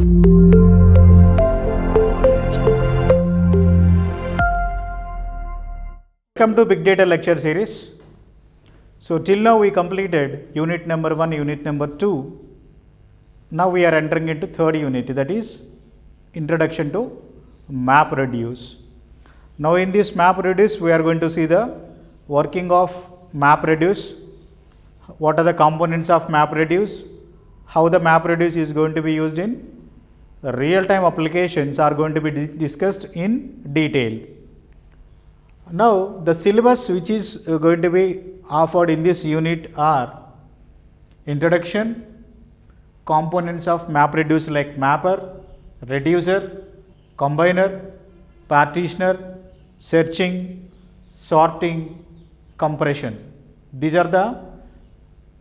Welcome to Big Data lecture series. So till now we completed unit number 1, unit number 2. Now we are entering into third unit, that is introduction to MapReduce. Now in this MapReduce we are going to see the working of MapReduce, what are the components of MapReduce, how the MapReduce is going to be used in real-time applications are going to be discussed in detail. Now the syllabus which is going to be offered in this unit are introduction, components of MapReduce like mapper, reducer, combiner, partitioner, searching, sorting, compression. These are the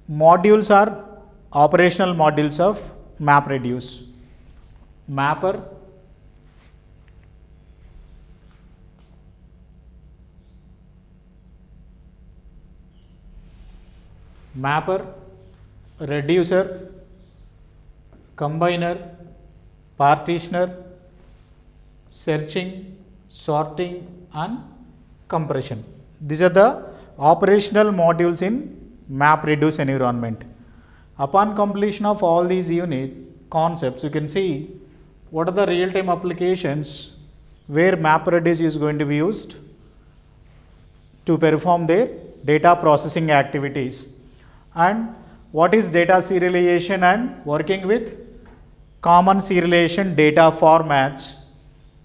modules or operational modules of MapReduce. Mapper, reducer, combiner, partitioner, searching, sorting and compression. These are the operational modules in MapReduce environment. Upon completion of all these unit concepts, you can see what are the real-time applications where MapReduce is going to be used to perform their data processing activities, and what is data serialization and working with common serialization data formats,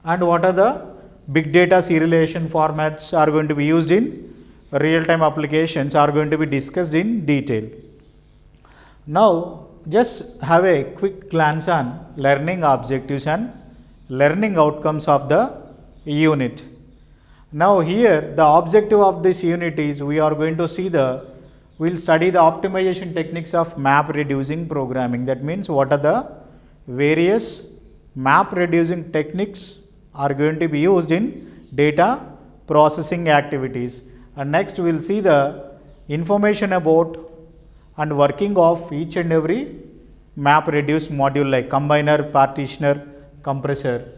and what are the big data serialization formats are going to be used in real-time applications are going to be discussed in detail. Now just have a quick glance on learning objectives and learning outcomes of the unit. Now here the objective of this unit is we are going to see we will study the optimization techniques of map reducing programming. That means what are the various map reducing techniques are going to be used in data processing activities. And next we will see the information about and working of each and every MapReduce module like combiner, partitioner, compressor.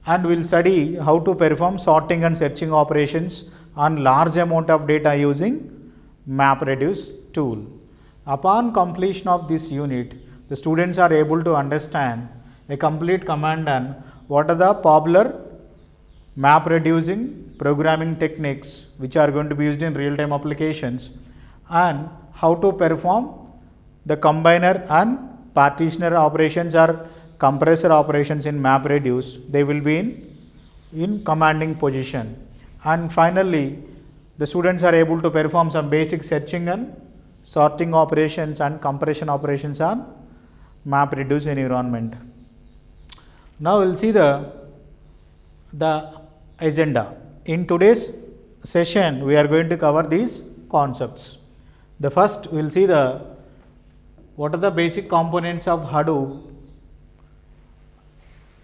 And we will study how to perform sorting and searching operations on large amount of data using MapReduce tool. Upon completion of this unit, the students are able to understand a complete command on what are the popular map reducing programming techniques which are going to be used in real-time applications, and how to perform the combiner and partitioner operations or compressor operations in MapReduce. They will be in commanding position. And finally, the students are able to perform some basic searching and sorting operations and compression operations on MapReduce environment. Now we will see the agenda. In today's session, we are going to cover these concepts. The first we will see what are the basic components of Hadoop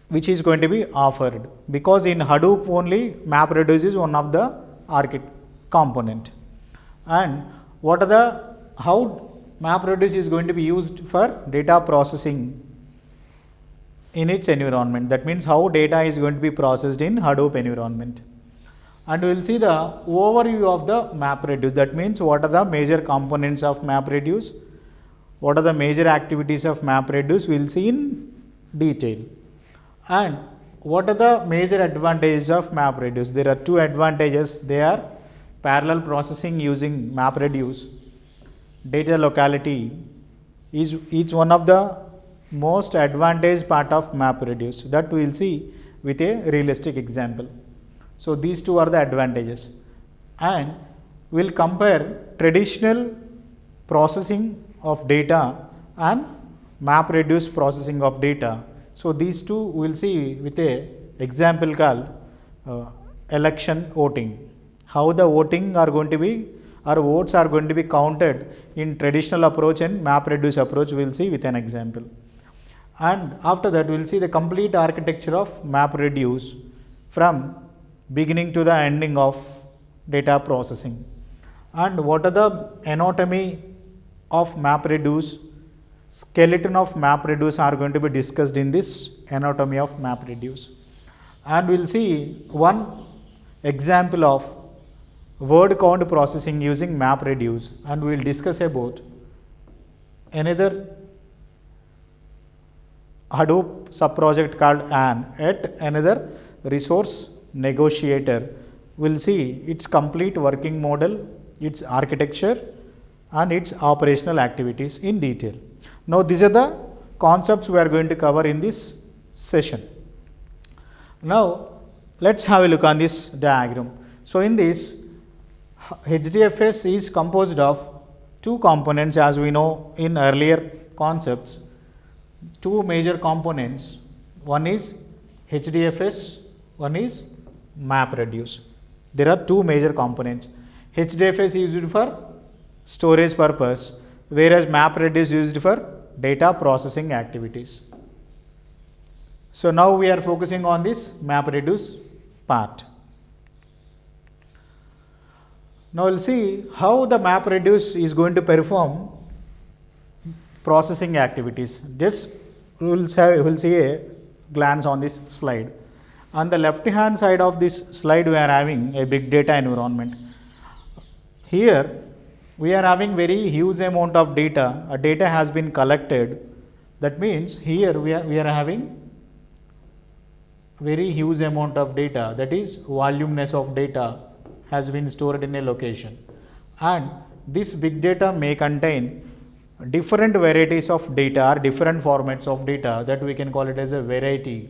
which is going to be offered, because in Hadoop only MapReduce is one of the component, and what are how MapReduce is going to be used for data processing in its environment. That means how data is going to be processed in Hadoop environment. And we will see the overview of the MapReduce. That means what are the major components of MapReduce, what are the major activities of MapReduce we will see in detail, and what are the major advantages of MapReduce. There are two advantages. They are parallel processing using MapReduce. Data locality is each one of the most advantageous part of MapReduce, that we will see with a realistic example. So these two are the advantages, and we will compare traditional processing of data and MapReduce processing of data. So these two we will see with a example called election voting. How the voting are going to be, or votes are going to be counted in traditional approach and MapReduce approach, we will see with an example. And after that we will see the complete architecture of MapReduce from beginning to the ending of data processing, and what are the anatomy of MapReduce, skeleton of MapReduce are going to be discussed in this anatomy of MapReduce. And we will see one example of word count processing using MapReduce, and we will discuss about another Hadoop subproject called AN, at another resource negotiator. We will see its complete working model, its architecture and its operational activities in detail. Now, these are the concepts we are going to cover in this session. Now, let us have a look on this diagram. So, in this HDFS is composed of two components, as we know in earlier concepts. Two major components, one is HDFS, one is MapReduce. There are two major components. HDFS is used for storage purpose, whereas MapReduce is used for data processing activities. So, now we are focusing on this MapReduce part. Now, we will see how the MapReduce is going to perform processing activities. Just we will see a glance on this slide. On the left hand side of this slide, we are having a big data environment. Here we are having very huge amount of data. A data has been collected. That means here we are having very huge amount of data, that is voluminous of data has been stored in a location, and this big data may contain different varieties of data or different formats of data, that we can call it as a variety,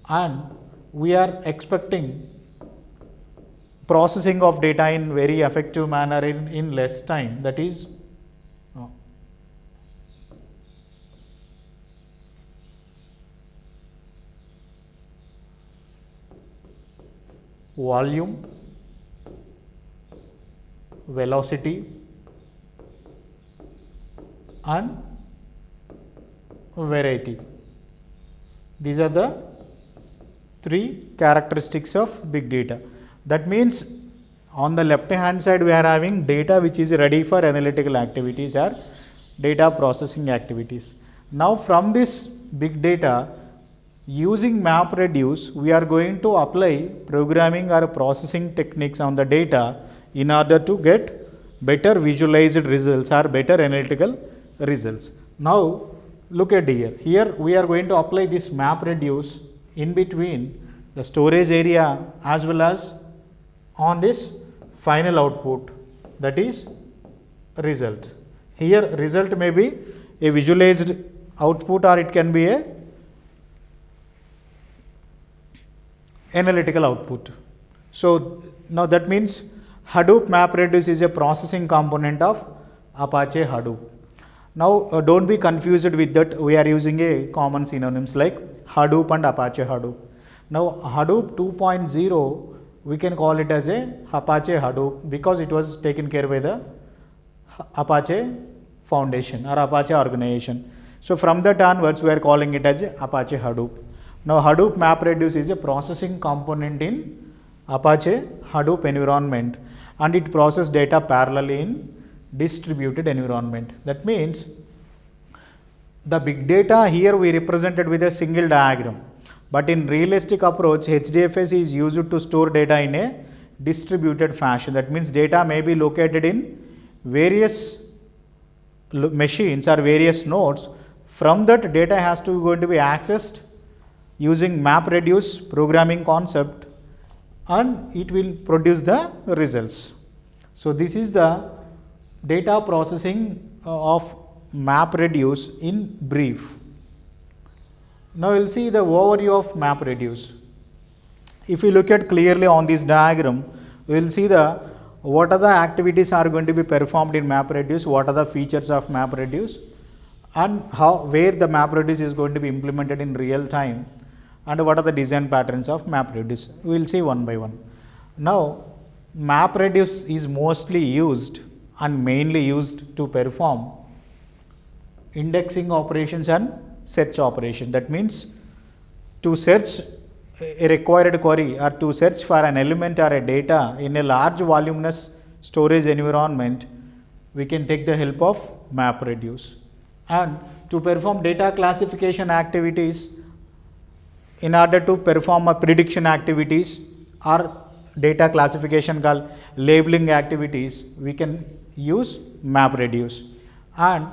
and we are expecting processing of data in very effective manner in less time, that is volume, velocity and variety. These are the three characteristics of big data. That means on the left hand side we are having data which is ready for analytical activities or data processing activities. Now, from this big data, using MapReduce, we are going to apply programming or processing techniques on the data in order to get better visualized results or better analytical results. Now, look at here. Here we are going to apply this MapReduce in between the storage area as well as on this final output, that is result. Here result may be a visualized output or it can be a analytical output. So, now that means Hadoop MapReduce is a processing component of Apache Hadoop. Now, don't be confused with that, we are using a common synonyms like Hadoop and Apache Hadoop. Now, Hadoop 2.0 we can call it as a Apache Hadoop because it was taken care by the Apache Foundation or Apache organization. So, from that onwards we are calling it as Apache Hadoop. Now, Hadoop MapReduce is a processing component in Apache Hadoop environment and it processes data parallelly in distributed environment. That means the big data here we represented with a single diagram, but in realistic approach HDFS is used to store data in a distributed fashion. That means data may be located in various machines or various nodes. From that data has to going to be accessed using MapReduce programming concept and it will produce the results. So, this is the data processing of MapReduce in brief. Now, we will see the overview of MapReduce. If you look at clearly on this diagram, we will see the what are the activities are going to be performed in MapReduce, what are the features of MapReduce and how where the MapReduce is going to be implemented in real time and what are the design patterns of MapReduce. We will see one by one. Now, MapReduce is mostly used and mainly used to perform indexing operations and search operation. That means to search a required query or to search for an element or a data in a large voluminous storage environment, we can take the help of MapReduce. and to perform data classification activities, in order to perform a prediction activities or data classification called labeling activities, we can use MapReduce. And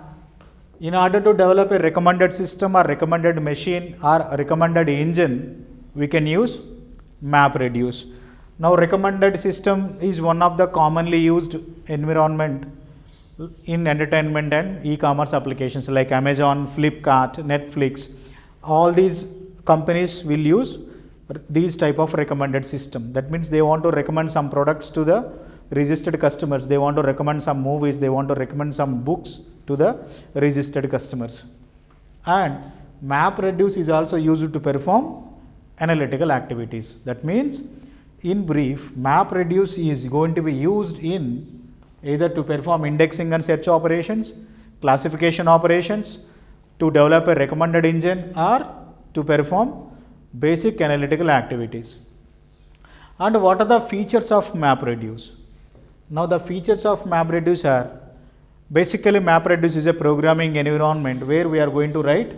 in order to develop a recommended system or recommended machine or recommended engine, we can use MapReduce. Now recommended system is one of the commonly used environment in entertainment and e-commerce applications like Amazon, Flipkart, Netflix. All these companies will use these type of recommended system. That means they want to recommend some products to the registered customers, they want to recommend some movies, they want to recommend some books to the registered customers. And MapReduce is also used to perform analytical activities. That means in brief, MapReduce is going to be used in either to perform indexing and search operations, classification operations, to develop a recommended engine, or to perform basic analytical activities. And what are the features of MapReduce? Now the features of MapReduce are, basically MapReduce is a programming environment where we are going to write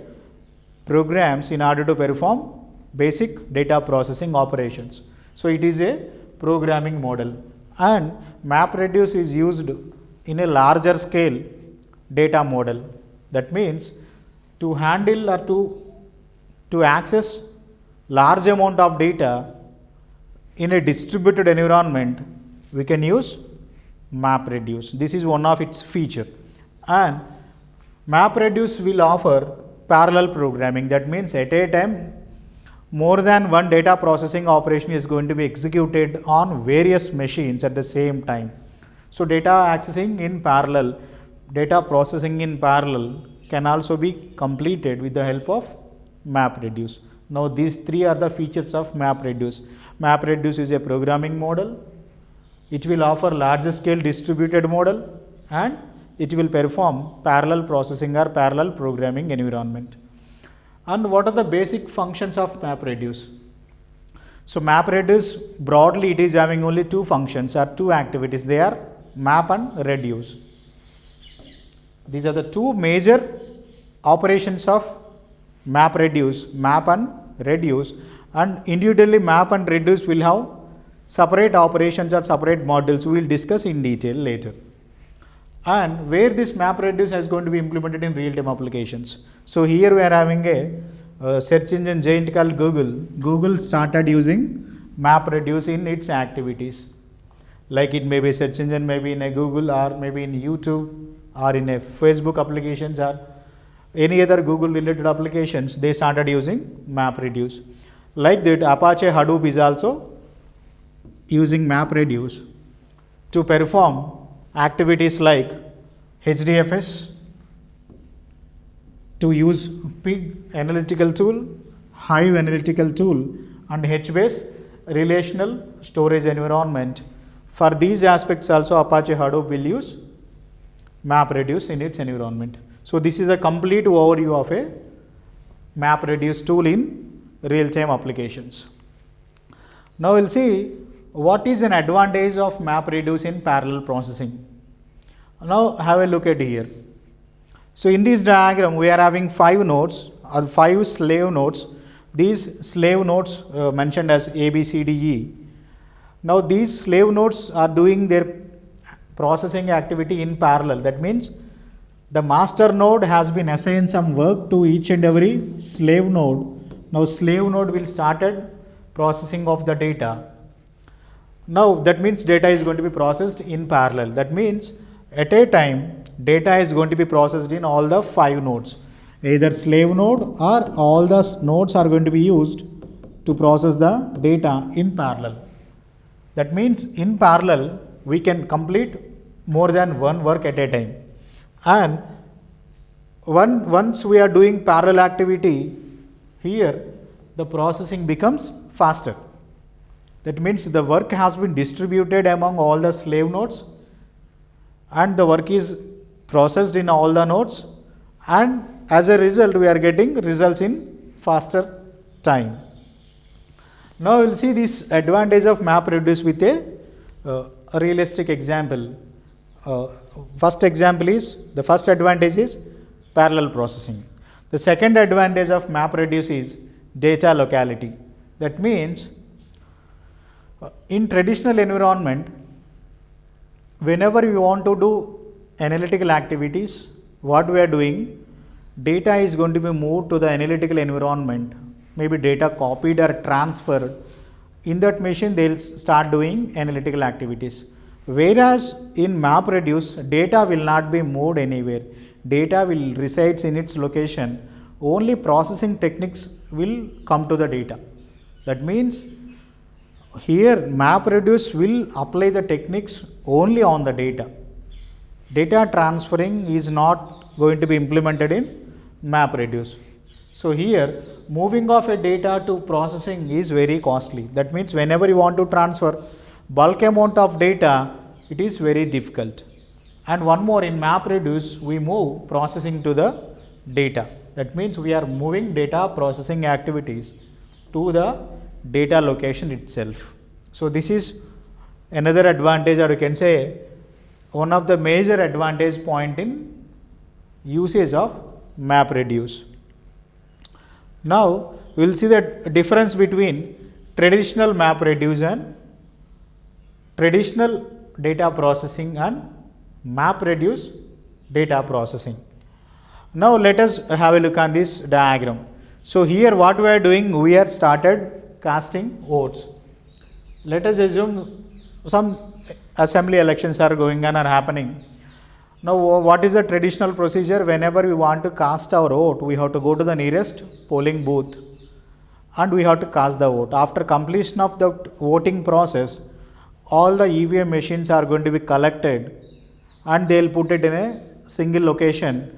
programs in order to perform basic data processing operations. So it is a programming model, and MapReduce is used in a larger scale data model. That means to handle or to access large amount of data in a distributed environment, we can use MapReduce. This is one of its feature. And MapReduce will offer parallel programming. That means at a time more than one data processing operation is going to be executed on various machines at the same time. So data accessing in parallel, data processing in parallel can also be completed with the help of MapReduce. Now these three are the features of MapReduce. MapReduce is a programming model, it will offer large scale distributed model, and it will perform parallel processing or parallel programming environment. And what are the basic functions of MapReduce? So MapReduce, broadly it is having only two functions or two activities. They are map and reduce. These are the two major operations of MapReduce, map and reduce, and individually map and reduce will have separate operations or separate modules. We will discuss in detail later. And where this MapReduce is going to be implemented in real-time applications. So here we are having a search engine giant called Google. Google started using MapReduce in its activities. Like it may be search engine, maybe in a Google, or maybe in YouTube, or in a Facebook applications, or any other Google related applications, they started using MapReduce. Like that, Apache Hadoop is also using MapReduce to perform activities like HDFS, to use Pig analytical tool, Hive analytical tool, and HBase relational storage environment. For these aspects also Apache Hadoop will use MapReduce in its environment. So this is a complete overview of a MapReduce tool in real-time applications. Now we'll see what is an advantage of MapReduce in parallel processing. Now have a look at here. So in this diagram we are having 5 nodes or 5 slave nodes. These slave nodes mentioned as A, B, C, D, E. Now these slave nodes are doing their processing activity in parallel. That means the master node has been assigned some work to each and every slave node. Now slave node will started processing of the data. Now that means data is going to be processed in parallel. That means at a time data is going to be processed in all the 5 nodes. Either slave node or all the nodes are going to be used to process the data in parallel. That means in parallel we can complete more than one work at a time. And once we are doing parallel activity, here the processing becomes faster. That means the work has been distributed among all the slave nodes and the work is processed in all the nodes, and as a result we are getting results in faster time. Now we will see this advantage of MapReduce with a realistic example. First example is, the first advantage is parallel processing. The second advantage of MapReduce is data locality. That means in traditional environment, whenever we want to do analytical activities, what we are doing, data is going to be moved to the analytical environment, maybe data copied or transferred. In that machine, they will start doing analytical activities. Whereas in MapReduce, data will not be moved anywhere. Data will resides in its location. Only processing techniques will come to the data. That means here MapReduce will apply the techniques only on the data. Data transferring is not going to be implemented in MapReduce. So here moving of a data to processing is very costly. That means whenever you want to transfer bulk amount of data, it is very difficult. And one more, in MapReduce, we move processing to the data. That means we are moving data processing activities to the data location itself. So this is another advantage, or you can say one of the major advantage point in usage of MapReduce. Now we will see the difference between traditional MapReduce and traditional data processing and MapReduce data processing. Now let us have a look on this diagram. So here what we are doing, we are started casting votes. Let us assume some assembly elections are going on or happening. Now what is the traditional procedure? Whenever we want to cast our vote, we have to go to the nearest polling booth and we have to cast the vote. After completion of the voting process, all the EVM machines are going to be collected and they will put it in a single location.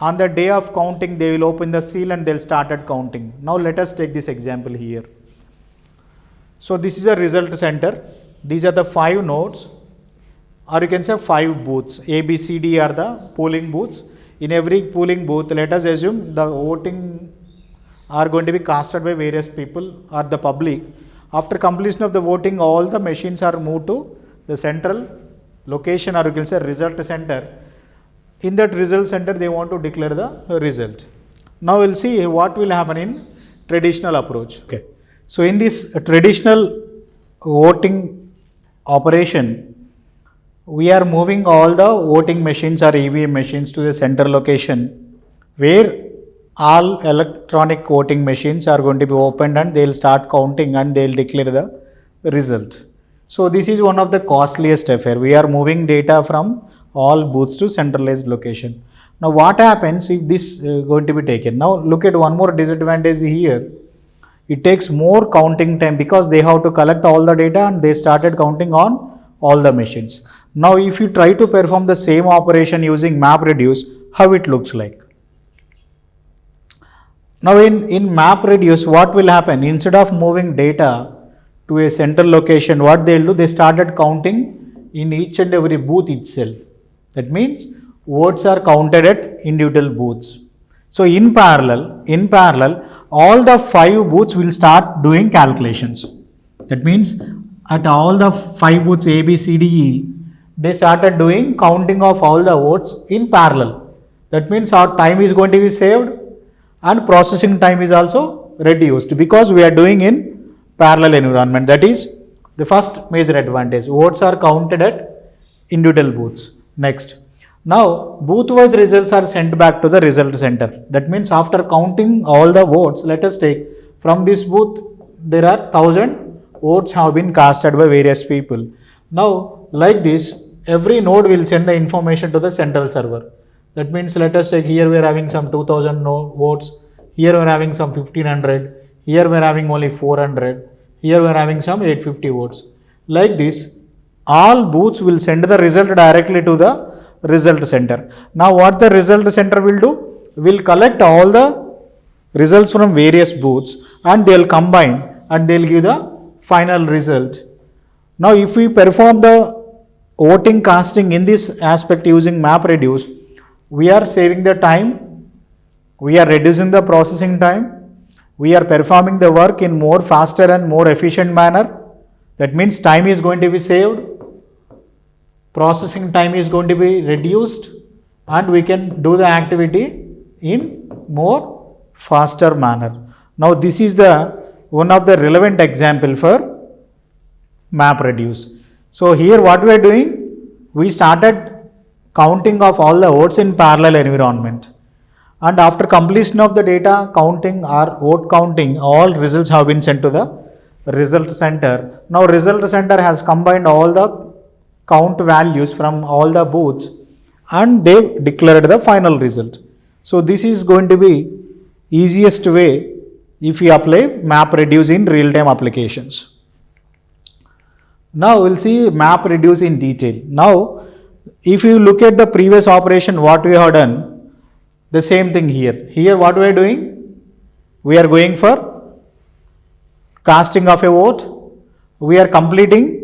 On the day of counting, they will open the seal and they will start at counting. Now let us take this example here. So this is a result center. These are the 5 nodes, or you can say 5 booths. A, B, C, D are the polling booths. In every polling booth, let us assume the voting are going to be casted by various people or the public. After completion of the voting, all the machines are moved to the central location, or you can say result center. In that result center, they want to declare the result. Now we will see what will happen in traditional approach. Okay. So in this traditional voting operation, we are moving all the voting machines or EVM machines to the center location where all electronic voting machines are going to be opened and they will start counting and they will declare the result. So this is one of the costliest affair. We are moving data from all booths to centralized location. Now what happens if this going to be taken? Now look at one more disadvantage here. It takes more counting time because they have to collect all the data and they started counting on all the machines. Now if you try to perform the same operation using MapReduce, how it looks like? Now in MapReduce, what will happen? Instead of moving data to a central location, what they will do, they started counting in each and every booth itself. That means votes are counted at individual booths. So in parallel, all the 5 booths will start doing calculations. That means at all the 5 booths A, B, C, D, E, they started doing counting of all the votes in parallel. That means our time is going to be saved and processing time is also reduced because we are doing in parallel environment. That is the first major advantage. Votes are counted at individual booths. Next, now booth-wise results are sent back to the result center. That means after counting all the votes, let us take from this booth, there are 1000 votes have been casted by various people. Now like this, every node will send the information to the central server. That means let us take here we are having some 2000 votes, here we are having some 1500, here we are having only 400, here we are having some 850 votes. Like this, all booths will send the result directly to the result center. Now what the result center will do? Will collect all the results from various booths and they will combine and they will give the final result. Now if we perform the voting casting in this aspect using MapReduce, we are saving the time, we are reducing the processing time, we are performing the work in more faster and more efficient manner. That means time is going to be saved, processing time is going to be reduced and we can do the activity in more faster manner. Now this is the one of the relevant example for MapReduce. So here what we are doing, we started counting of all the votes in parallel environment, and after completion of the data counting or vote counting, all results have been sent to the result center. Now result center has combined all the count values from all the booths and they declared the final result. So this is going to be easiest way if we apply MapReduce in real-time applications. Now we'll see MapReduce in detail. Now if you look at the previous operation what we have done, the same thing here. Here what we are doing? We are going for casting of a vote. We are completing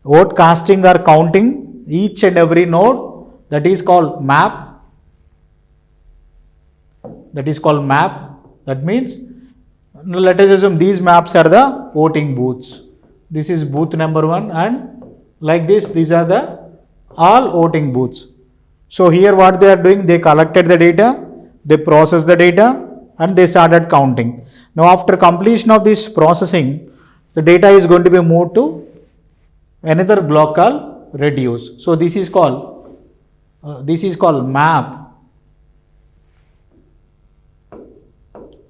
vote casting or counting each and every node, that is called map. That is called map. That means, let us assume these maps are the voting booths. This is booth number 1 and like this, these are the all voting booths. So here what they are doing, they collected the data, they processed the data and they started counting. Now after completion of this processing, the data is going to be moved to another block called reduce. So this is called map.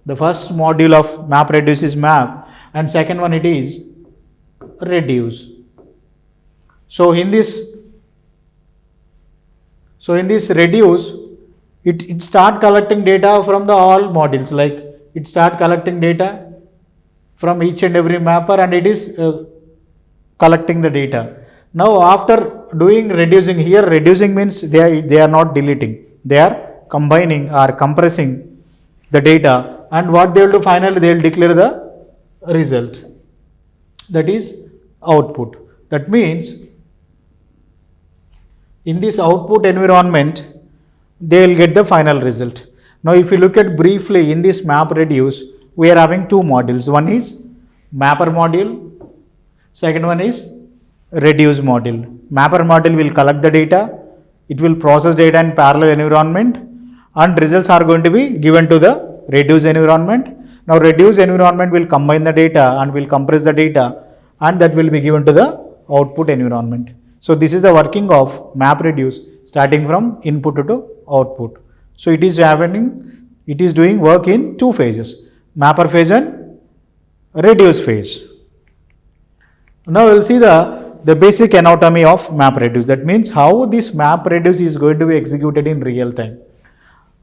The first module of MapReduce is map and second one it is reduce. So in this reduce, it start collecting data from the all modules, like it start collecting data from each and every mapper and it is collecting the data. Now after doing reducing, here reducing means they are not deleting, they are combining or compressing the data, and what they will do finally, they will declare the result, that is output. That means in this output environment they will get the final result. Now if you look at briefly in this MapReduce, we are having two modules. One is mapper module, second one is reduce module. Mapper module will collect the data, it will process data in parallel environment and results are going to be given to the reduce environment. Now reduce environment will combine the data and will compress the data and that will be given to the output environment. So this is the working of MapReduce starting from input to output. So it is doing work in two phases, mapper phase and reduce phase. Now we will see the basic anatomy of MapReduce. That means how this MapReduce is going to be executed in real time.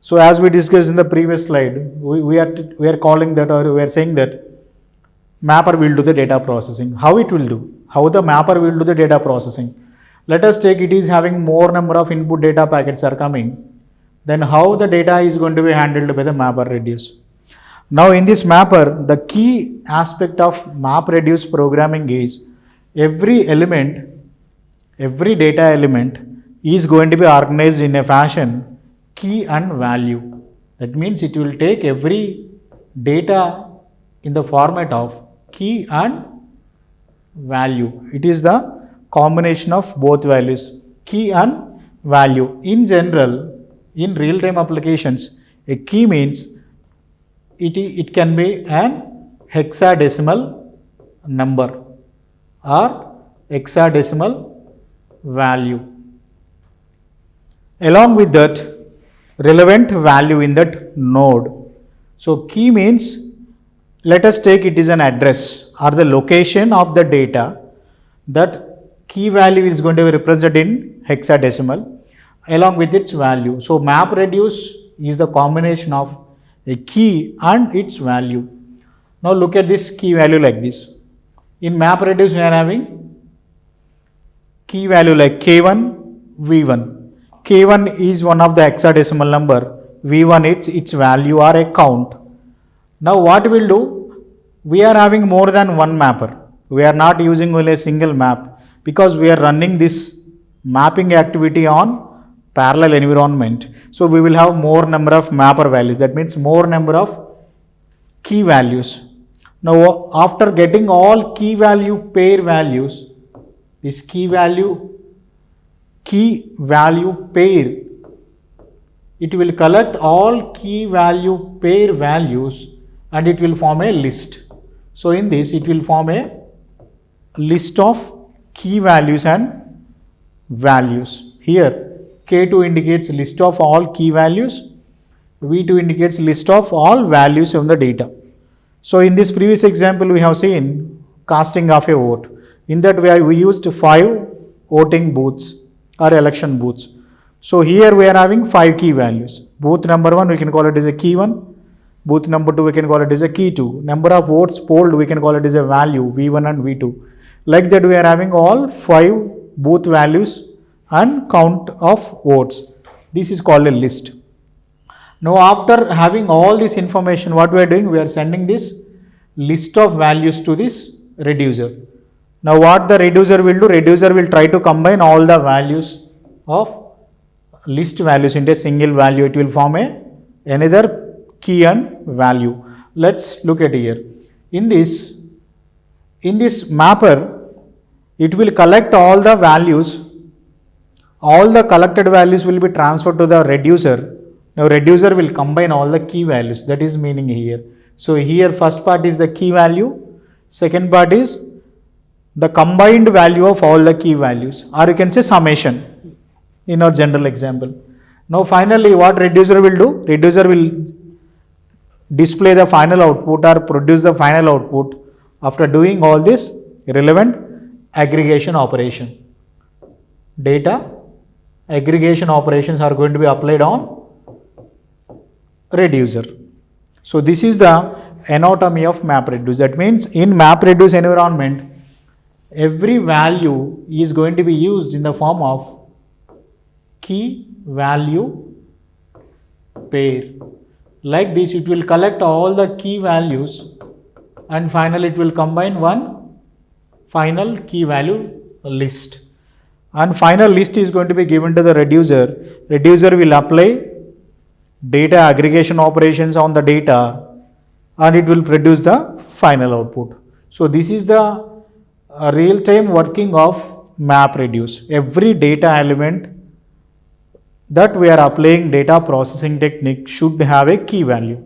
So as we discussed in the previous slide, we are calling that, or we are saying that mapper will do the data processing. How it will do? How the mapper will do the data processing? Let us take it is having more number of input data packets are coming. Then how the data is going to be handled by the MapReduce? Now in this mapper, the key aspect of MapReduce programming is every data element is going to be organized in a fashion key and value. That means it will take every data in the format of key and value. It is the combination of both values, key and value. In general, in real-time applications, a key means it can be an hexadecimal number or hexadecimal value. Along with that, relevant value in that node. So key means, let us take it is an address or the location of the data. That key value is going to be represented in hexadecimal along with its value. So MapReduce is the combination of a key and its value. Now look at this key value like this. In MapReduce we are having key value like K1, V1. K1 is one of the hexadecimal number, V1 its value or a count. Now what we'll do, we are having more than one mapper. We are not using only a single map because we are running this mapping activity on parallel environment. So we will have more number of mapper values, that means more number of key values. Now after getting all key value pair values, this key value pair it will collect all key value pair values and it will form a list. So in this it will form a list of key values and values. Here K2 indicates list of all key values, V2 indicates list of all values from the data. So in this previous example we have seen casting of a vote. In that we used 5 voting booths or election booths. So here we are having 5 key values. Booth number 1 we can call it as a key 1. Booth number 2 we can call it as a key 2. Number of votes polled we can call it as a value V1 and V2. Like that we are having all 5 booth values and count of votes. This is called a list. Now after having all this information, what we are doing? We are sending this list of values to this reducer. Now what the reducer will do? Reducer will try to combine all the values of list values into a single value. It will form another key and value. Let's look at here. In this mapper, it will collect all the values. All the collected values will be transferred to the reducer. Now reducer will combine all the key values. That is meaning here. So here first part is the key value. Second part is the combined value of all the key values, or you can say summation in our general example. Now finally what reducer will do? Reducer will display the final output or produce the final output after doing all this relevant aggregation operation. Data aggregation operations are going to be applied on reducer. So this is the anatomy of MapReduce. That means in MapReduce environment, every value is going to be used in the form of key value pair. Like this, it will collect all the key values and finally it will combine one final key value list. And final list is going to be given to the reducer. Reducer will apply data aggregation operations on the data and it will produce the final output. So this is the real-time working of MapReduce. Every data element that we are applying data processing technique should have a key value.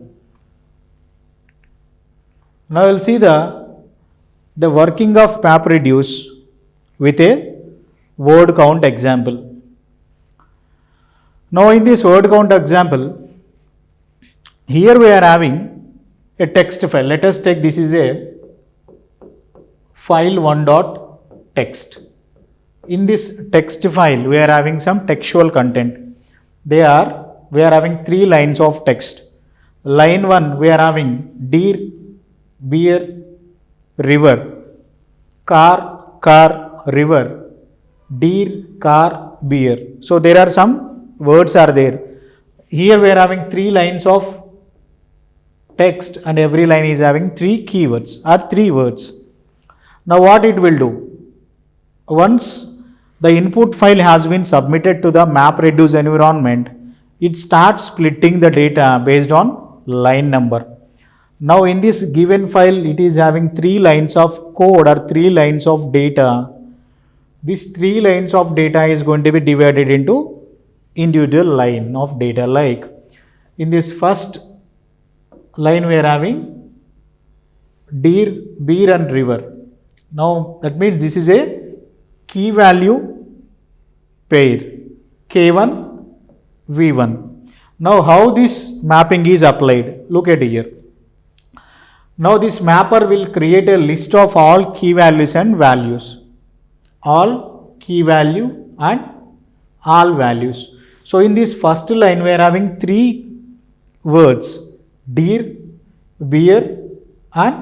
Now we will see the working of MapReduce with a word count example. Now in this word count example, here we are having a text file. Let us take this is a file 1.txt. In this text file, we are having some textual content. We are having 3 lines of text. Line 1, we are having deer, beer, river, car, river, deer, car, beer. So there are some words are there. Here we are having 3 lines of text and every line is having 3 keywords or 3 words. Now what it will do? Once the input file has been submitted to the MapReduce environment, it starts splitting the data based on line number. Now in this given file, it is having 3 lines of code or 3 lines of data. These 3 lines of data is going to be divided into individual line of data. Like in this first line we are having deer, beer and river. Now that means this is a key value pair K1, V1. Now how this mapping is applied? Look at here. Now this mapper will create a list of all key values and values. All key value and all values. So in this first line we are having 3 words: deer, beer and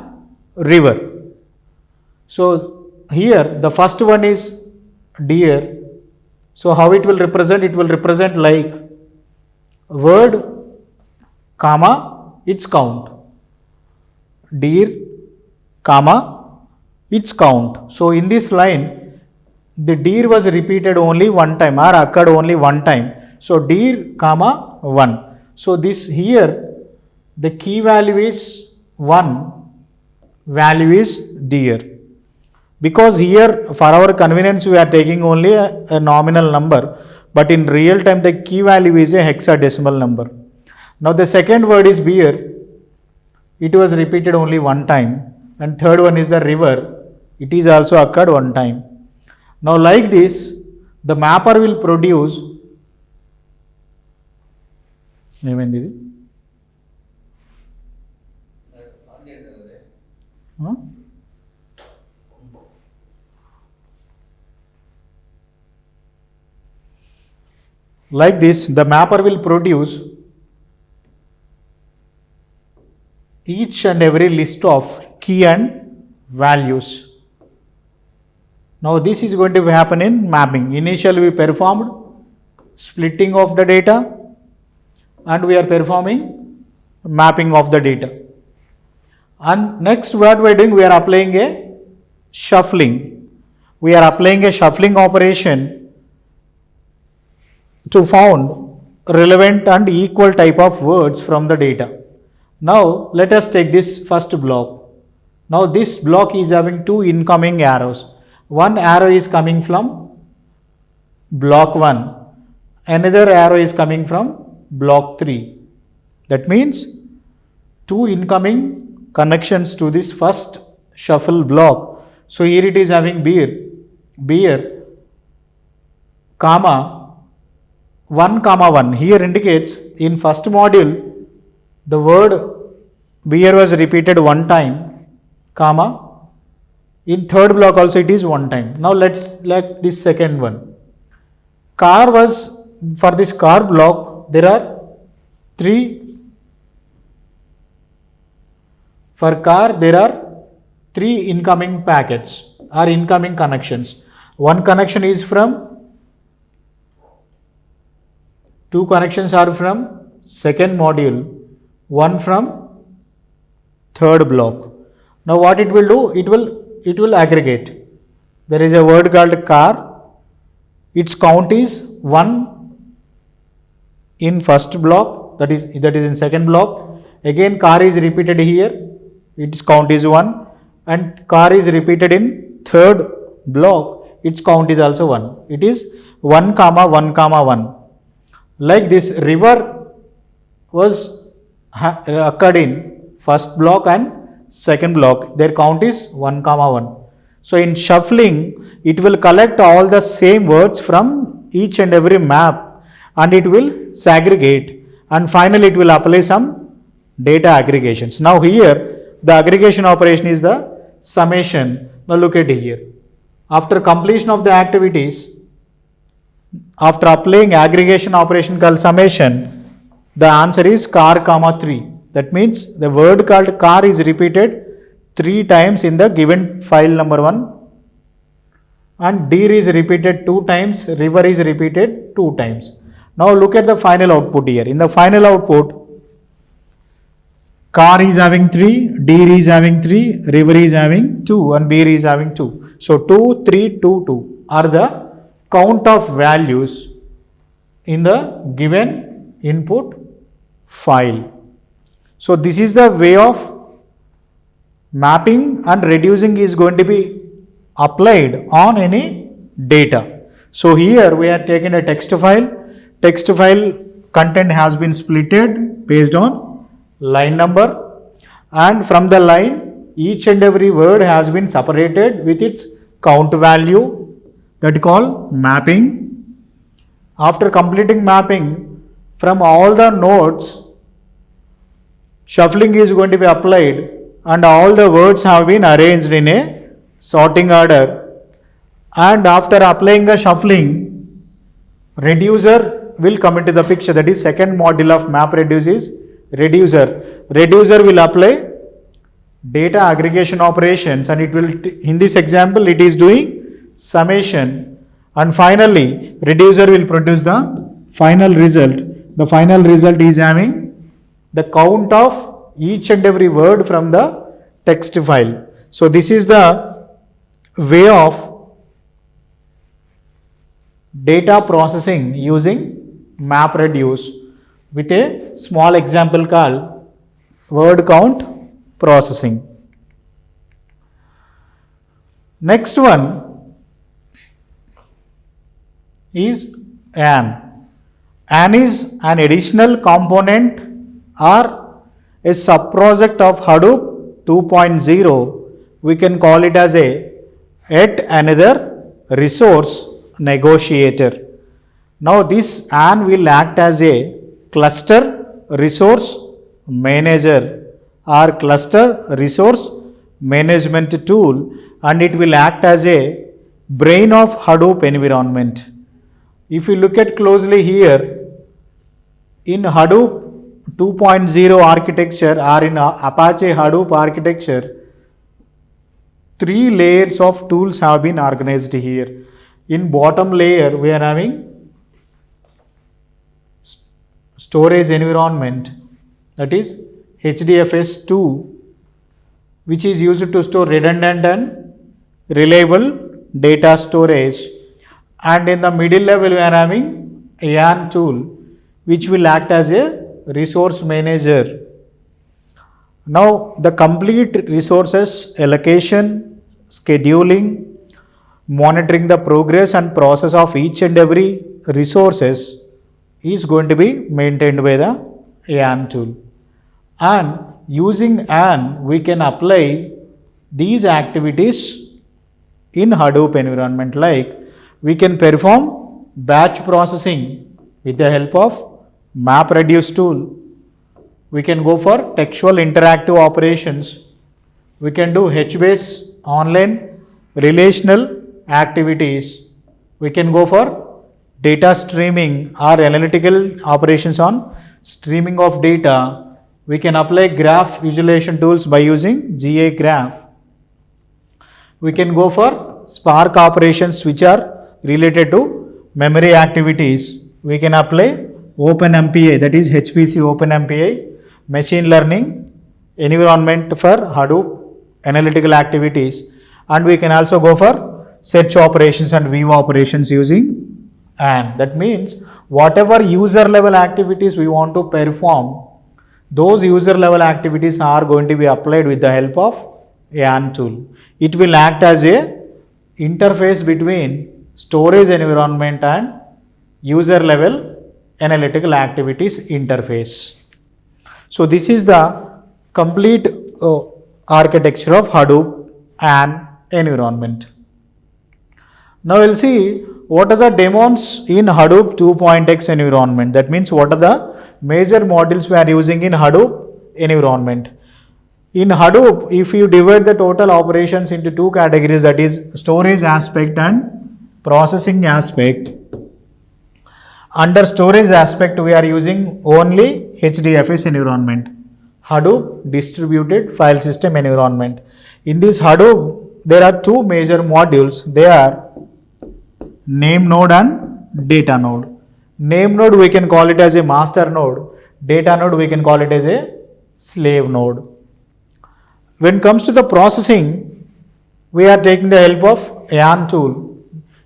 river. So here the first one is deer. So how it will represent? It will represent like word, comma, its count. Deer, comma, its count. So in this line, the deer was repeated only one time or occurred only one time. So deer, comma, 1. So this here, the key value is 1, value is deer. Because here for our convenience we are taking only a nominal number, but in real time the key value is a hexadecimal number. Now the second word is beer. It was repeated only one time, and third one is the river. It is also occurred one time. Now like this, the mapper will produce like this, the mapper will produce each and every list of key and values. Now this is going to happen in mapping. Initially we performed splitting of the data and we are performing mapping of the data. And next what we are doing, we are applying a shuffling. We are applying a shuffling operation to found relevant and equal type of words from the data. Now let us take this first block. Now this block is having two incoming arrows. One arrow is coming from block 1. Another arrow is coming from block 3. That means two incoming connections to this first shuffle block. So here it is having beer, comma, 1 comma 1. Here indicates in first module the word beer was repeated one time, comma, in third block also it is one time. Now let's like this second one. Car was, for this car block there are 3, for car there are 3 incoming packets or incoming connections. One connection is from, 2 connections are from second module, one from third block. Now what it will do, it will aggregate. There is a word called car. Its count is 1 in first block, that is in second block. Again car is repeated here, its count is 1, and car is repeated in third block, its count is also 1. It is 1 comma 1 comma 1. Like this, river was occurred in first block and second block, their count is 1 comma 1. So in shuffling, it will collect all the same words from each and every map and it will segregate, and finally it will apply some data aggregations. Now here the aggregation operation is the summation. Now look at here. After completion of the activities, after applying aggregation operation called summation, the answer is car comma 3. That means the word called car is repeated 3 times in the given file number 1, and deer is repeated 2 times, river is repeated 2 times. Now look at the final output here. In the final output, car is having 3, deer is having 3, river is having 2 and beer is having 2. So 2, 3, 2, 2 are the count of values in the given input file. So this is the way of mapping and reducing is going to be applied on any data. So here we are taking a text file content has been splitted based on line number, and from the line each and every word has been separated with its count value, that is called mapping. After completing mapping from all the nodes, shuffling is going to be applied and all the words have been arranged in a sorting order, and after applying the shuffling, reducer will come into the picture. That is second module of map reduce is reducer. Reducer will apply data aggregation operations and it will, in this example it is doing summation, and finally reducer will produce the final result. The final result is having the count of each and every word from the text file. So this is the way of data processing using map reduce with a small example called word count processing. Next one is AN. AN is an additional component or a subproject of Hadoop 2.0. We can call it as a yet another resource negotiator. Now this AN will act as a cluster resource manager or cluster resource management tool, and it will act as a brain of Hadoop environment. If you look at closely here, in Hadoop 2.0 architecture or in Apache Hadoop architecture, 3 layers of tools have been organized here. In bottom layer, we are having storage environment, that is HDFS 2, which is used to store redundant and reliable data storage. And in the middle level, we are having AN tool, which will act as a resource manager. Now, the complete resources allocation, scheduling, monitoring the progress and process of each and every resources is going to be maintained by the AN tool. And using AN, we can apply these activities in Hadoop environment, like we can perform batch processing with the help of MapReduce tool. We can go for textual interactive operations. We can do HBase online relational activities. We can go for data streaming or analytical operations on streaming of data. We can apply graph visualization tools by using GA graph. We can go for Spark operations which are related to memory activities. We can apply OpenMPI, that is HPC OpenMPI machine learning environment for Hadoop analytical activities, and we can also go for search operations and view operations using AN. That means whatever user level activities we want to perform, those user level activities are going to be applied with the help of AN tool. It will act as a interface between storage environment and user level analytical activities interface. So this is the complete architecture of Hadoop AN environment. Now we'll see what are the daemons in Hadoop 2.x environment. That means what are the major modules we are using in Hadoop environment. In Hadoop, if you divide the total operations into 2 categories, that is storage aspect and processing aspect. Under storage aspect, we are using only HDFS environment, Hadoop Distributed File System environment. In this Hadoop, there are 2 major modules. They are name node and data node. Name node we can call it as a master node. Data node we can call it as a slave node. When it comes to the processing, we are taking the help of AN tool.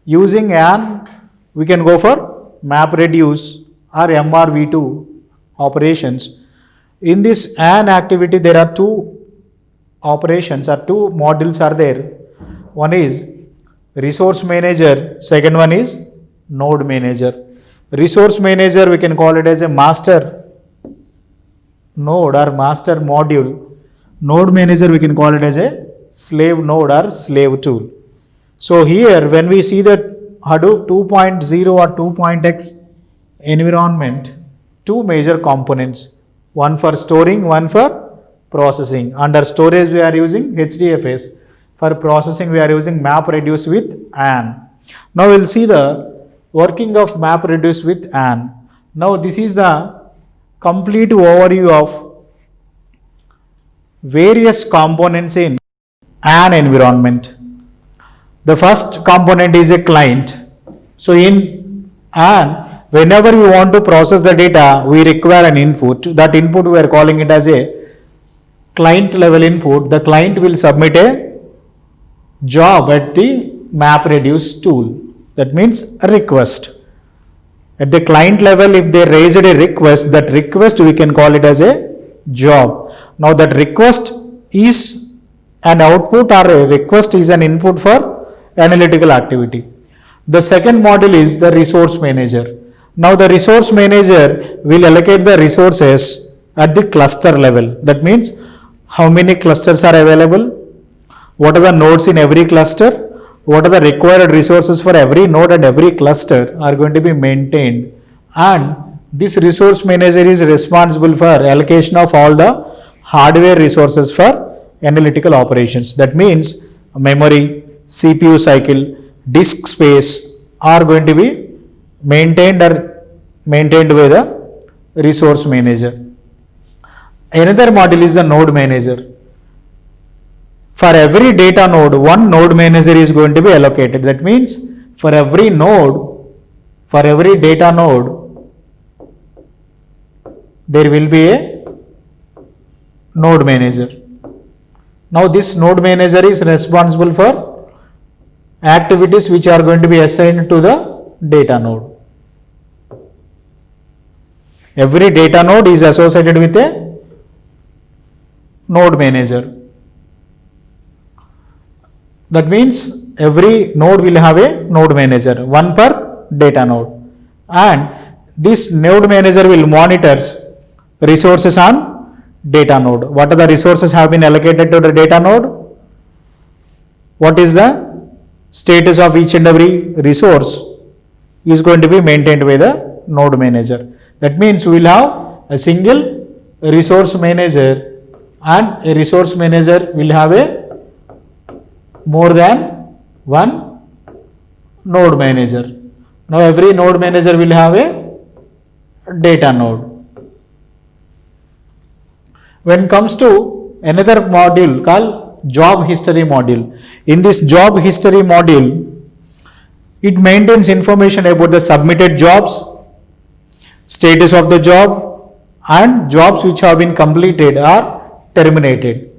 Using AN, we can go for MapReduce or MRV2 operations. In this AN activity, there are 2 operations or 2 modules are there. One is resource manager, second one is node manager. Resource manager, we can call it as a master node or master module. Node manager, we can call it as a slave node or slave tool. So here, when we see the Hadoop 2.0 or 2.x environment, 2 major components, one for storing, one for processing. Under storage, we are using HDFS. For processing, we are using MapReduce with AN. Now we'll see the working of MapReduce with AN. Now this is the complete overview of various components in AN environment. The first component is a client. So in AN, whenever we want to process the data, we require an input. That input we are calling it as a client level input. The client will submit a job at the MapReduce tool. That means a request. At the client level, if they raised a request, that request we can call it as a job. Now that request is an output or a request is an input for analytical activity. The second module is the resource manager. Now the resource manager will allocate the resources at the cluster level. That means how many clusters are available, what are the nodes in every cluster, what are the required resources for every node and every cluster are going to be maintained, and this resource manager is responsible for allocation of all the hardware resources for analytical operations. That means memory, CPU cycle, disk space are going to be maintained by the resource manager. Another module is the node manager. For every data node, one node manager is going to be allocated. That means for every data node, there will be a node manager. Now this node manager is responsible for activities which are going to be assigned to the data node. Every data node is associated with a node manager. That means every node will have a node manager, one per data node, and this node manager will monitor resources on data node. What are the resources have been allocated to the data node? What is the status of each and every resource is going to be maintained by the node manager. That means we will have a single resource manager, and a resource manager will have a more than one node manager. Now every node manager will have a data node. When it comes to another module called job history module, in this job history module, it maintains information about the submitted jobs, status of the job, and jobs which have been completed or terminated.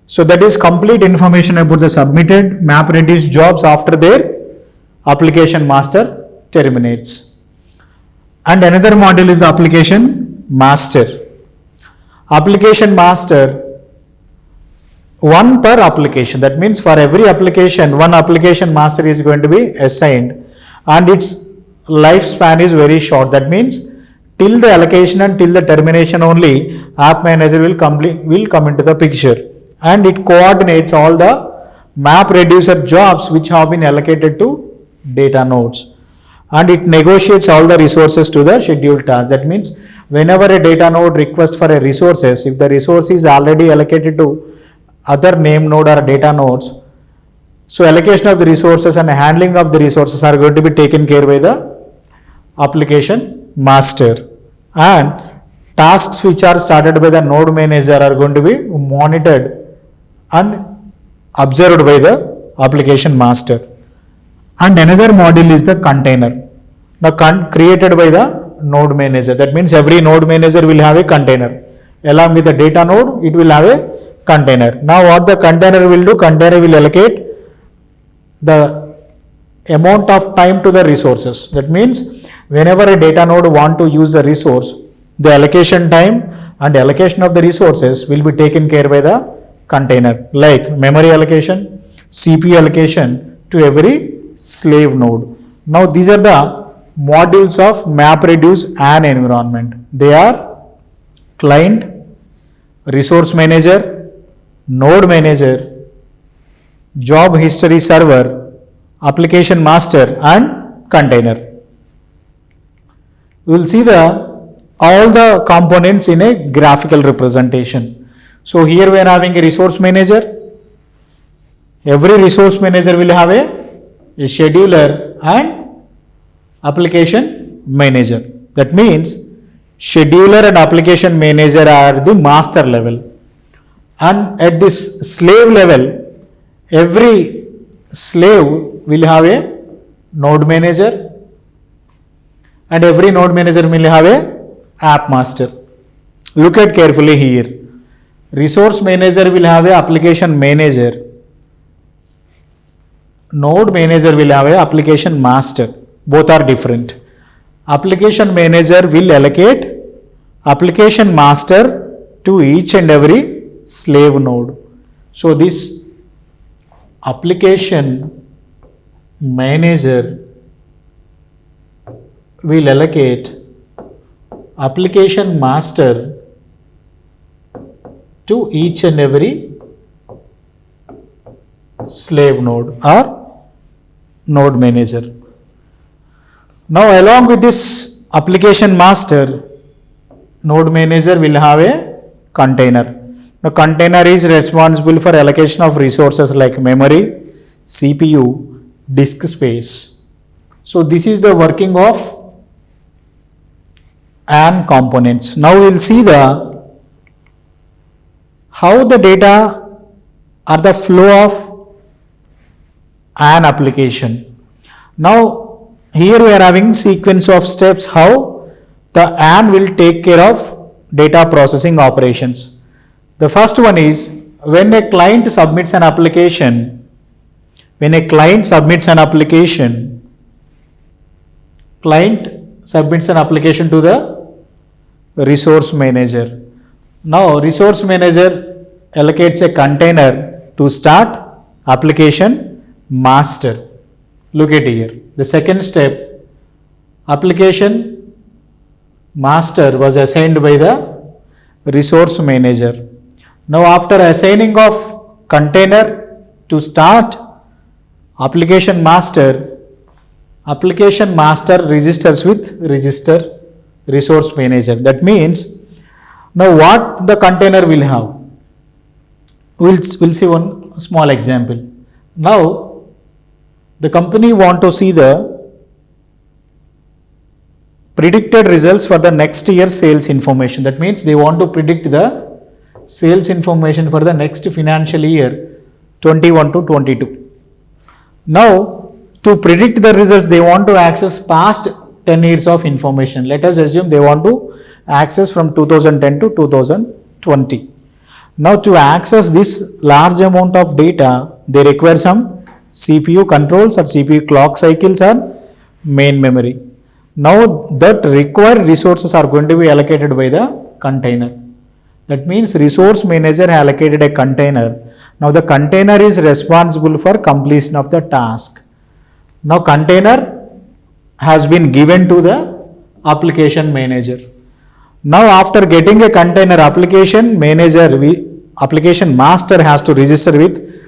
So that is complete information about the submitted MapReduce jobs after their application master terminates. And another module is the application master. Application master, one per application. That means for every application, one application master is going to be assigned, and its lifespan is very short. That means till the allocation and till the termination only, app manager will come into the picture, and it coordinates all the MapReducer jobs which have been allocated to data nodes, and it negotiates all the resources to the scheduled task. That means whenever a data node requests for a resources, if the resource is already allocated to other name node or data nodes, so allocation of the resources and handling of the resources are going to be taken care by the application master, and tasks which are started by the node manager are going to be monitored and observed by the application master. And another module is the container, created by the node manager. That means every node manager will have a container. Along with the data node, it will have a container. Now what the container will do, container will allocate the amount of time to the resources. That means whenever a data node want to use the resource, the allocation time and allocation of the resources will be taken care by the container, like memory allocation, CPU allocation to every slave node. Now these are the modules of MapReduce an environment. They are client, resource manager, node manager, job history server, application master, and container. We will see all the components in a graphical representation. So here we are having a resource manager. Every resource manager will have a scheduler and application manager. That means scheduler and application manager are the master level, and at this slave level, every slave will have a node manager, and every node manager will have a app master. Look at carefully here. Resource manager will have a application manager. Node manager will have a application master. Both are different. Application manager will allocate application master to each and every slave node. So this application manager will allocate application master to each and every slave node or node manager. Now along with this application master, node manager will have a container. The container is responsible for allocation of resources like memory, CPU, disk space. So this is the working of AN components. Now we will see how the data or the flow of AN application. Now here we are having sequence of steps how the AN will take care of data processing operations. The first one is when a client submits an application, client submits an application to the resource manager. Now resource manager allocates a container to start application master. Look at here. The second step, application master was assigned by the resource manager. Now after assigning of container to start application master registers with register resource manager. That means now what the container will have? We'll see one small example. Now the company want to see the predicted results for the next year sales information. That means they want to predict the sales information for the next financial year 21 to 22. Now to predict the results, they want to access past 10 years of information. Let us assume they want to access from 2010 to 2020. Now to access this large amount of data, they require some CPU controls or CPU clock cycles or main memory. Now that required resources are going to be allocated by the container. That means resource manager allocated a container. Now the container is responsible for completion of the task. Now container has been given to the application manager. Now after getting a container, application master has to register with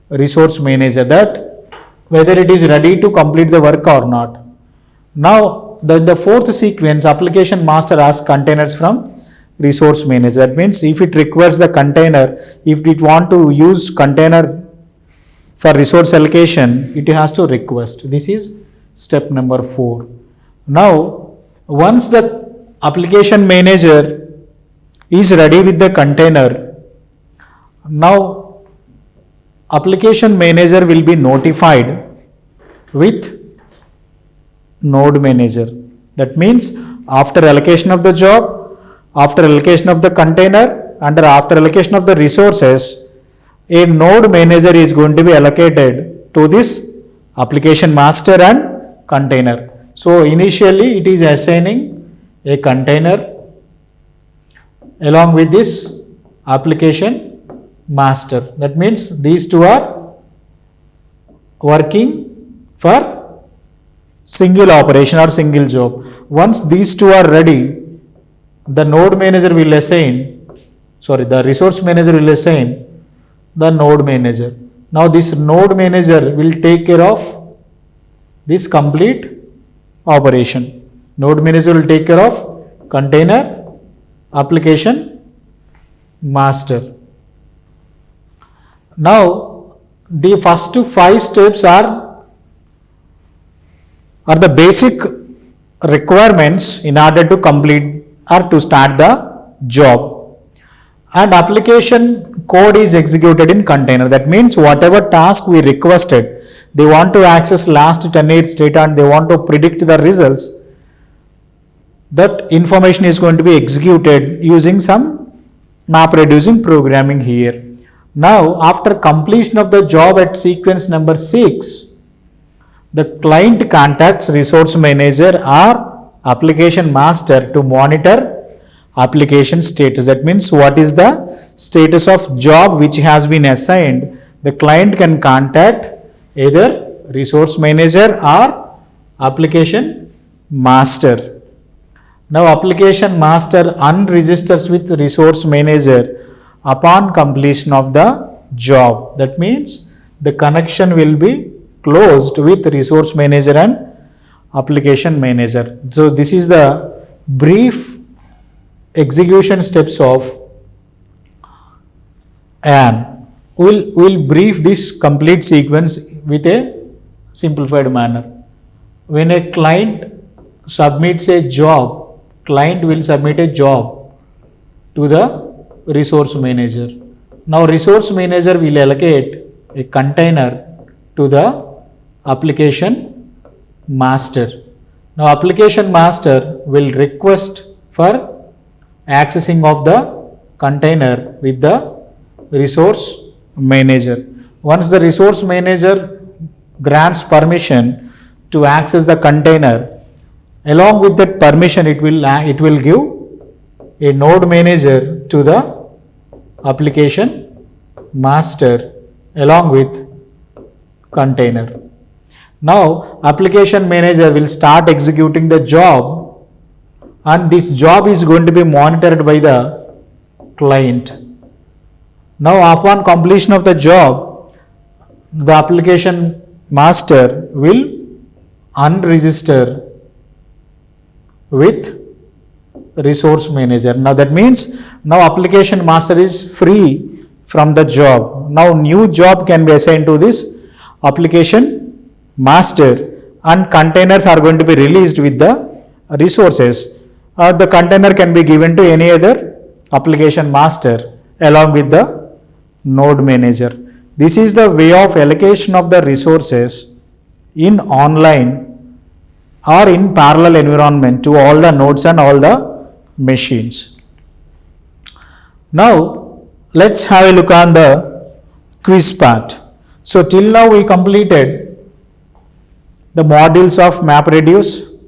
resource manager that whether it is ready to complete the work or not. Now the fourth sequence, application master asks containers from resource manager. That means if it requires the container, if it want to use container for resource allocation, it has to request. This is step number 4. Now once the application manager is ready with the container, now application manager will be notified with node manager. That means after allocation of the job, after allocation of the container, and after allocation of the resources, a node manager is going to be allocated to this application master and container. So initially it is assigning a container along with this application master. That means these two are working for single operation or single job. Once these two are ready, the node manager will assign, the resource manager will assign the node manager. Now this node manager will take care of this complete operation. Node manager will take care of container, application, master. Now the first 5 steps are the basic requirements in order to complete or to start the job, and application code is executed in container. That means whatever task we requested, they want to access last 10 years data and they want to predict the results, that information is going to be executed using some map reducing programming here. Now after completion of the job at sequence number 6, the client contacts resource manager or application master to monitor application status. That means what is the status of job which has been assigned. The client can contact either resource manager or application master. Now application master unregisters with resource manager upon completion of the job. That means the connection will be closed with resource manager and application manager. So this is the brief execution steps of AN. We'll brief this complete sequence with a simplified manner. When a client submits a job, client will submit a job to the resource manager. Now resource manager will allocate a container to the application master. Now application master will request for accessing of the container with the resource manager. Once the resource manager grants permission to access the container, along with that permission it will give a node manager to the application master along with container. Now application manager will start executing the job, and this job is going to be monitored by the client. Now upon completion of the job, the application master will unregister with resource manager. Now that means now application master is free from the job. Now new job can be assigned to this application master, and containers are going to be released with the resources, or the container can be given to any other application master along with the node manager. This is the way of allocation of the resources in online or in parallel environment to all the nodes and all the machines. Now let's have a look on the quiz part. So till now we completed the modules of MapReduce,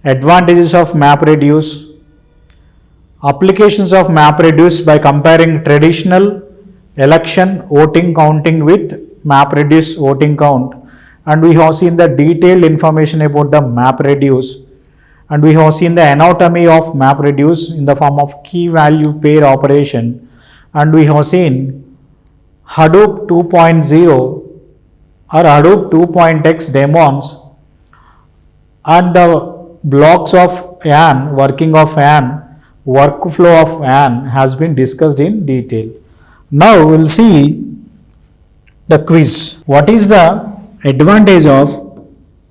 advantages of MapReduce, applications of MapReduce by comparing traditional election voting counting with MapReduce voting count, and we have seen the detailed information about the MapReduce, and we have seen the anatomy of MapReduce in the form of key value pair operation, and we have seen Hadoop 2.0 or Hadoop 2.x daemons and the blocks of AN, working of AN, workflow of AN has been discussed in detail. Now we will see the quiz. What is the advantage of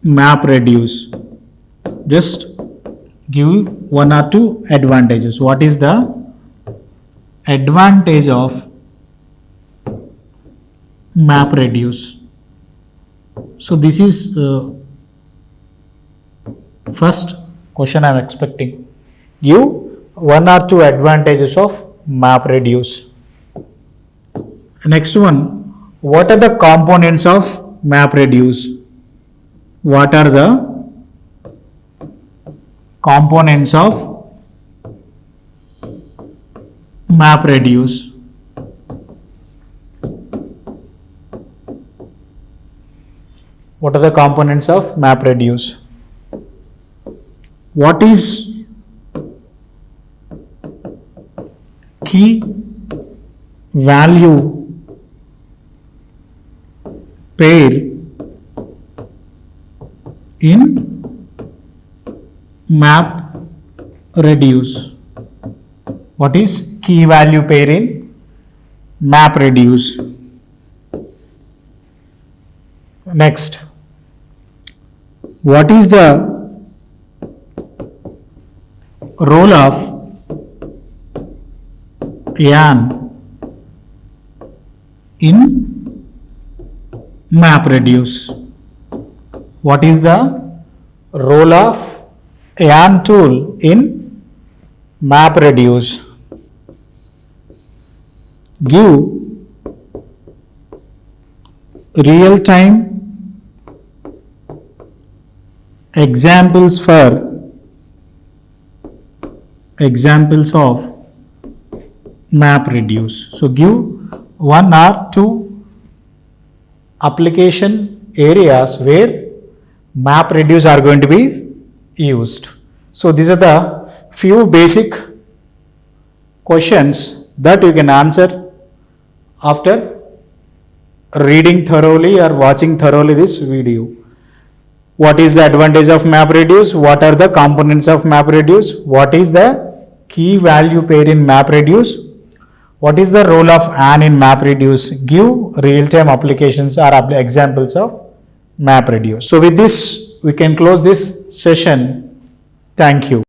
MapReduce? Just give one or two advantages. What is the advantage of MapReduce? So this is first question I am expecting. Give one or two advantages of MapReduce. Next one, what are the components of MapReduce? What are the components of MapReduce? What are the components of MapReduce? What is key value pair in MapReduce? What is key value pair in MapReduce? Next, what is the role of AN in MapReduce? What is the role of AN tool in MapReduce? Give real-time examples of MapReduce. So give one or two application areas where MapReduce are going to be used. So these are the few basic questions that you can answer after reading thoroughly or watching thoroughly this video. What is the advantage of MapReduce? What are the components of MapReduce? What is the key value pair in MapReduce? What is the role of ANN in MapReduce? Give real-time applications or examples of MapReduce. So with this, we can close this session. Thank you.